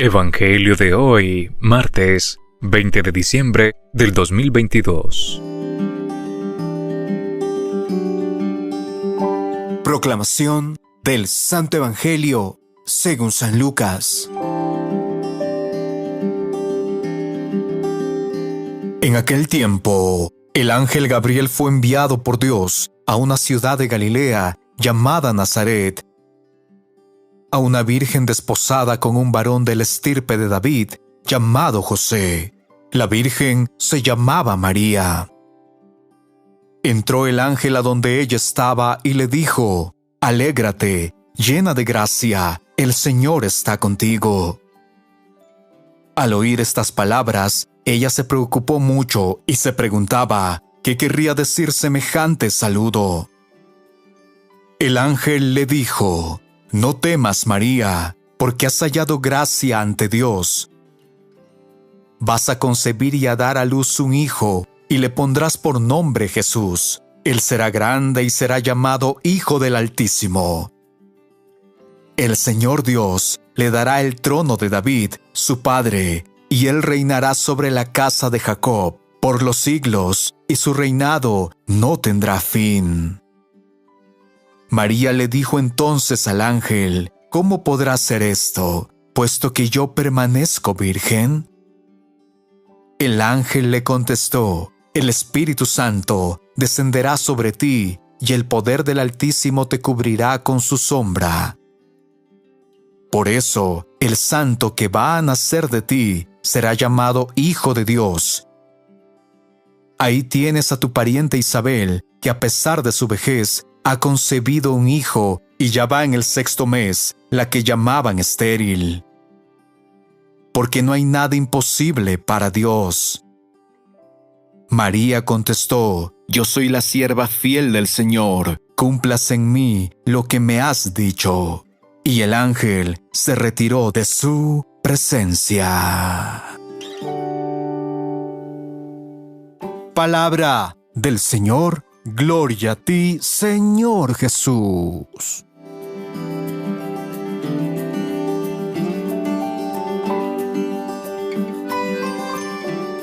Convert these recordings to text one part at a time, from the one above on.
Evangelio de hoy, martes 20 de diciembre del 2022. Proclamación del Santo Evangelio según San Lucas. En aquel tiempo, el ángel Gabriel fue enviado por Dios a una ciudad de Galilea llamada Nazaret, a una virgen desposada con un varón de la estirpe de David, llamado José. La virgen se llamaba María. Entró el ángel a donde ella estaba y le dijo: «Alégrate, llena de gracia, el Señor está contigo». Al oír estas palabras, ella se preocupó mucho y se preguntaba qué querría decir semejante saludo. El ángel le dijo: «No temas, María, porque has hallado gracia ante Dios. Vas a concebir y a dar a luz un hijo, y le pondrás por nombre Jesús. Él será grande y será llamado Hijo del Altísimo. El Señor Dios le dará el trono de David, su padre, y él reinará sobre la casa de Jacob por los siglos, y su reinado no tendrá fin». María le dijo entonces al ángel: «¿Cómo podrá ser esto, puesto que yo permanezco virgen?» El ángel le contestó: «El Espíritu Santo descenderá sobre ti, y el poder del Altísimo te cubrirá con su sombra. Por eso, el santo que va a nacer de ti será llamado Hijo de Dios. Ahí tienes a tu pariente Isabel, que a pesar de su vejez, ha concebido un hijo y ya va en el 6º mes, la que llamaban estéril. Porque no hay nada imposible para Dios». María contestó: «Yo soy la sierva fiel del Señor, cúmplase en mí lo que me has dicho». Y el ángel se retiró de su presencia. Palabra del Señor. Gloria a ti, Señor Jesús.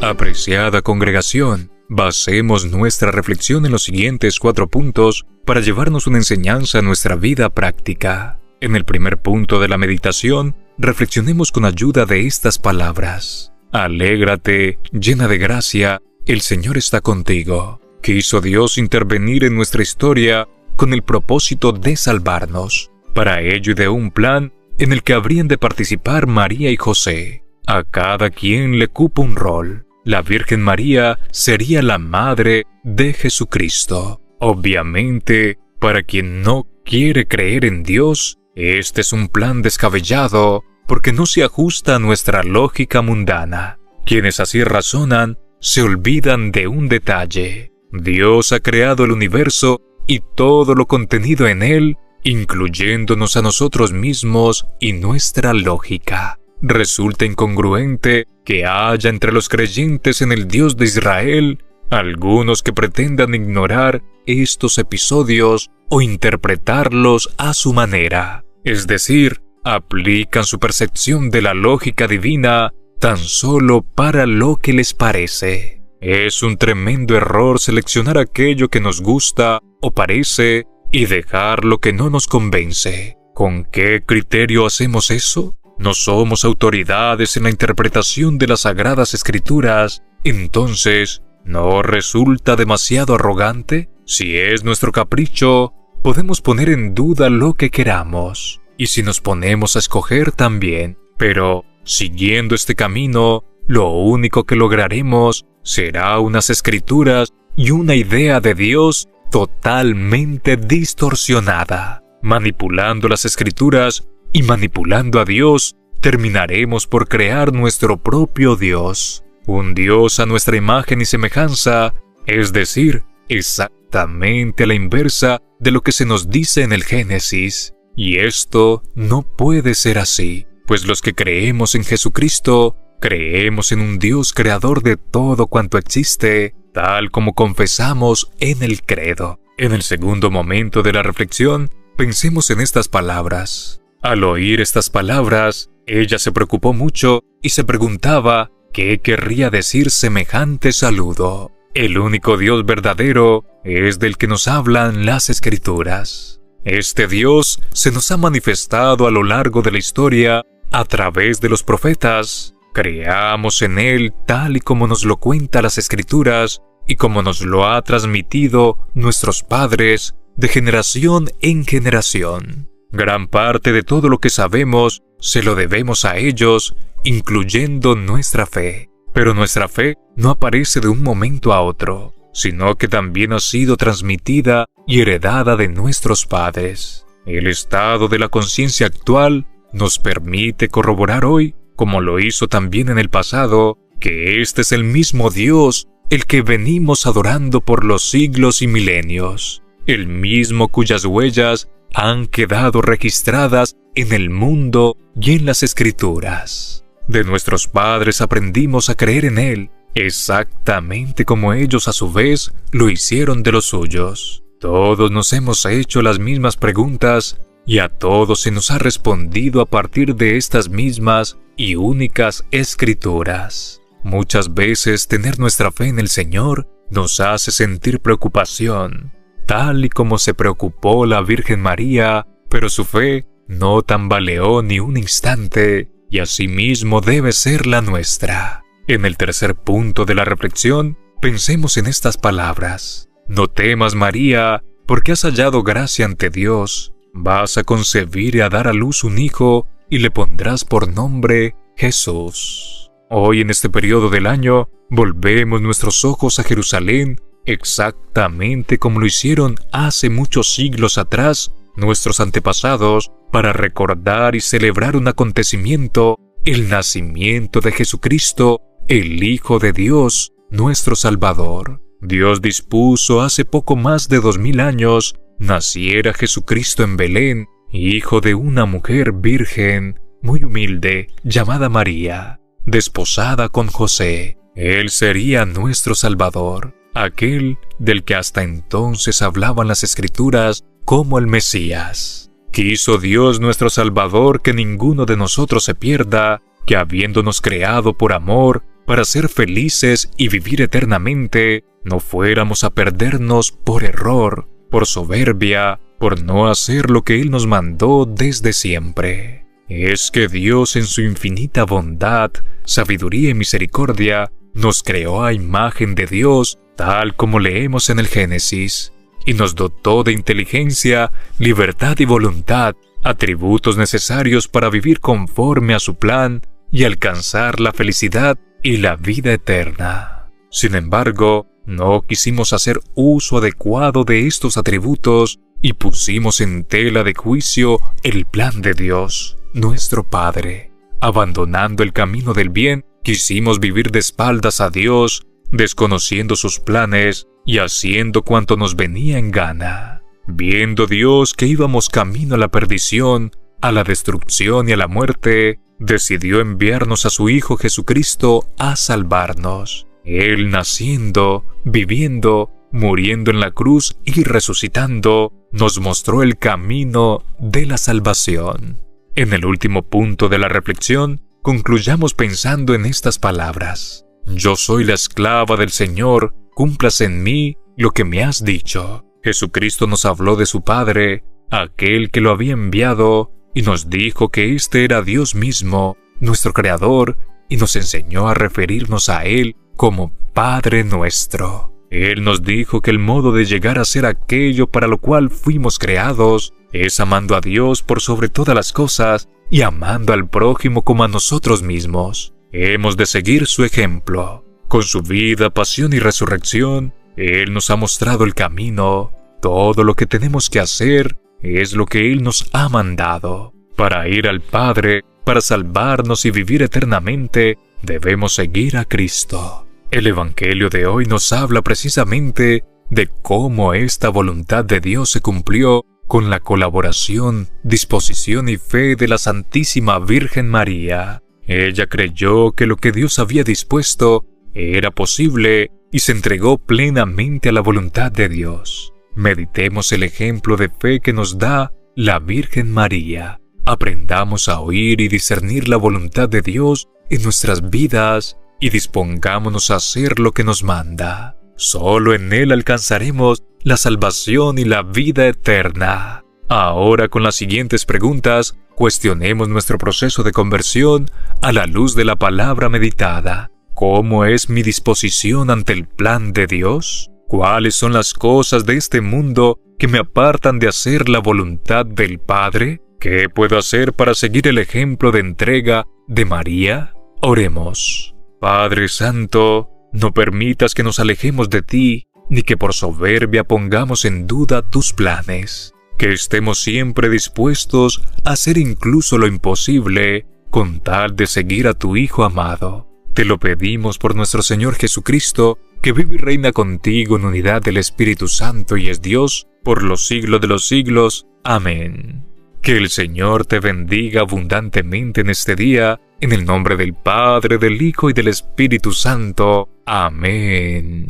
Apreciada congregación, basemos nuestra reflexión en los siguientes 4 puntos para llevarnos una enseñanza a nuestra vida práctica. En el primer punto de la meditación, reflexionemos con ayuda de estas palabras: «Alégrate, llena de gracia, el Señor está contigo». Quiso Dios intervenir en nuestra historia con el propósito de salvarnos. Para ello ideó un plan en el que habrían de participar María y José. A cada quien le cupo un rol. La Virgen María sería la madre de Jesucristo. Obviamente, para quien no quiere creer en Dios, este es un plan descabellado porque no se ajusta a nuestra lógica mundana. Quienes así razonan se olvidan de un detalle. Dios ha creado el universo y todo lo contenido en él, incluyéndonos a nosotros mismos y nuestra lógica. Resulta incongruente que haya entre los creyentes en el Dios de Israel algunos que pretendan ignorar estos episodios o interpretarlos a su manera. Es decir, aplican su percepción de la lógica divina tan solo para lo que les parece. Es un tremendo error seleccionar aquello que nos gusta o parece y dejar lo que no nos convence. ¿Con qué criterio hacemos eso? ¿No somos autoridades en la interpretación de las Sagradas Escrituras? Entonces, ¿no resulta demasiado arrogante? Si es nuestro capricho, podemos poner en duda lo que queramos. Y si nos ponemos a escoger también. Pero, siguiendo este camino, lo único que lograremos será unas escrituras y una idea de Dios totalmente distorsionada. Manipulando las escrituras y manipulando a Dios, terminaremos por crear nuestro propio Dios. Un Dios a nuestra imagen y semejanza, es decir, exactamente a la inversa de lo que se nos dice en el Génesis. Y esto no puede ser así, pues los que creemos en Jesucristo, creemos en un Dios creador de todo cuanto existe, tal como confesamos en el credo. En el segundo momento de la reflexión, pensemos en estas palabras. Al oír estas palabras, Ella se preocupó mucho y se preguntaba qué querría decir semejante saludo. El único Dios verdadero es del que nos hablan las Escrituras. Este Dios se nos ha manifestado a lo largo de la historia a través de los profetas. Creamos en Él tal y como nos lo cuentan las Escrituras y como nos lo ha transmitido nuestros padres de generación en generación. Gran parte de todo lo que sabemos se lo debemos a ellos, incluyendo nuestra fe. Pero nuestra fe no aparece de un momento a otro, sino que también ha sido transmitida y heredada de nuestros padres. El estado de la conciencia actual nos permite corroborar hoy, como lo hizo también en el pasado, que este es el mismo Dios el que venimos adorando por los siglos y milenios, el mismo cuyas huellas han quedado registradas en el mundo y en las Escrituras. De nuestros padres aprendimos a creer en Él, exactamente como ellos a su vez lo hicieron de los suyos. Todos nos hemos hecho las mismas preguntas y a todos se nos ha respondido a partir de estas mismas y únicas Escrituras. Muchas veces tener nuestra fe en el Señor nos hace sentir preocupación, tal y como se preocupó la Virgen María, pero su fe no tambaleó ni un instante, y asimismo debe ser la nuestra. En el tercer punto de la reflexión, pensemos en estas palabras. No temas, María, porque has hallado gracia ante Dios. Vas a concebir y a dar a luz un hijo, y le pondrás por nombre Jesús. Hoy en este periodo del año, volvemos nuestros ojos a Jerusalén, exactamente como lo hicieron hace muchos siglos atrás nuestros antepasados, para recordar y celebrar un acontecimiento, el nacimiento de Jesucristo, el Hijo de Dios, nuestro Salvador. Dios dispuso hace poco más de 2000 años naciera Jesucristo en Belén, hijo de una mujer virgen, muy humilde, llamada María, desposada con José. Él sería nuestro Salvador, aquel del que hasta entonces hablaban las Escrituras como el Mesías. Quiso Dios nuestro Salvador que ninguno de nosotros se pierda, que habiéndonos creado por amor, para ser felices y vivir eternamente, no fuéramos a perdernos por error, por soberbia, por no hacer lo que Él nos mandó desde siempre. Es que Dios en su infinita bondad, sabiduría y misericordia, nos creó a imagen de Dios, tal como leemos en el Génesis, y nos dotó de inteligencia, libertad y voluntad, atributos necesarios para vivir conforme a su plan y alcanzar la felicidad y la vida eterna. Sin embargo, no quisimos hacer uso adecuado de estos atributos y pusimos en tela de juicio el plan de Dios, nuestro Padre. Abandonando el camino del bien, quisimos vivir de espaldas a Dios, desconociendo sus planes y haciendo cuanto nos venía en gana. Viendo Dios que íbamos camino a la perdición, a la destrucción y a la muerte, decidió enviarnos a su Hijo Jesucristo a salvarnos. Él naciendo, viviendo, muriendo en la cruz y resucitando, nos mostró el camino de la salvación. En el último punto de la reflexión, concluyamos pensando en estas palabras. Yo soy la esclava del Señor, cúmplase en mí lo que me has dicho. Jesucristo nos habló de su Padre, aquel que lo había enviado, y nos dijo que este era Dios mismo, nuestro Creador, y nos enseñó a referirnos a Él como Padre nuestro. Él nos dijo que el modo de llegar a ser aquello para lo cual fuimos creados es amando a Dios por sobre todas las cosas y amando al prójimo como a nosotros mismos. Hemos de seguir su ejemplo. Con su vida, pasión y resurrección, Él nos ha mostrado el camino. Todo lo que tenemos que hacer es lo que Él nos ha mandado. Para ir al Padre, para salvarnos y vivir eternamente, debemos seguir a Cristo. El Evangelio de hoy nos habla precisamente de cómo esta voluntad de Dios se cumplió con la colaboración, disposición y fe de la Santísima Virgen María. Ella creyó que lo que Dios había dispuesto era posible y se entregó plenamente a la voluntad de Dios. Meditemos el ejemplo de fe que nos da la Virgen María. aprendamos a oír y discernir la voluntad de Dios en nuestras vidas y dispongámonos a hacer lo que nos manda. Solo en Él alcanzaremos la salvación y la vida eterna. Ahora, con las siguientes preguntas, cuestionemos nuestro proceso de conversión a la luz de la palabra meditada. ¿Cómo es mi disposición ante el plan de Dios? ¿Cuáles son las cosas de este mundo que me apartan de hacer la voluntad del Padre? ¿Qué puedo hacer para seguir el ejemplo de entrega de María? Oremos. Padre Santo, no permitas que nos alejemos de ti, ni que por soberbia pongamos en duda tus planes. Que estemos siempre dispuestos a hacer incluso lo imposible, con tal de seguir a tu Hijo amado. Te lo pedimos por nuestro Señor Jesucristo, que vive y reina contigo en unidad del Espíritu Santo y es Dios, por los siglos de los siglos. Amén. Que el Señor te bendiga abundantemente en este día, en el nombre del Padre, del Hijo y del Espíritu Santo. Amén.